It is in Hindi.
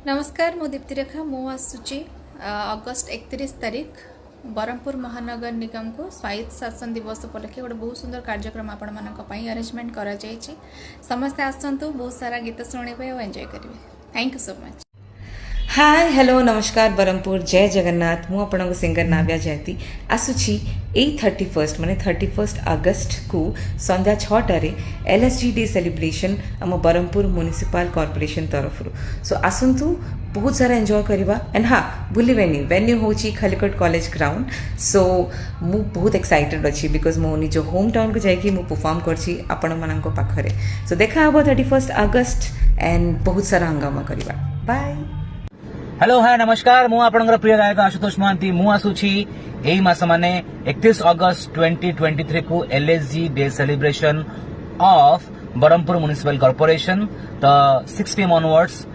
नमस्कार मु दीप्तिरेखा मु आसुची अगस्ट 31 तारीख बरहमपुर महानगर निगम को स्वायत्त शासन दिवस उपलक्षे गोटे बहुत सुंदर कार्यक्रम आपण मानक अरेंजमेंट करा जायछि। समस्त आसंतु बहुत सारा गीत शुणिबे और एंजॉय करिवे। Thank you so much. Hi hello नमस्कार बरहमपुर जय जगन्नाथ मु आपन सिंगर नाव्या जयती आसुची 31 माने 31 अगस्त को संध्या 6टारे एलएसजी डे सेलिब्रेशन आम बरहमपुर म्युनिसिपल कॉर्पोरेशन तरफ सो आसंतु बहुत सारा एंजॉय करवा एंड हाँ भूलिबेनी वेन्यू होची खलिकोट कॉलेज ग्राउंड। सो मु बहुत एक्साइटेड अच्छी बिकॉज मो निज होम टाउन को जाकि मु परफॉर्म करछि आपण मानक पाखरे। सो देखा हबो 31 अगस्त एंड बहुत सारा हंगामा करवा। बाय। हेलो हाय नमस्कार मु आपनकर प्रिय गायक आशुतोष महांती मु आसुची एई मास माने 31 अगस्त 2023 को LSG day celebration of Berhampur municipal corporation तो 6 PM ऑनवर्ड्स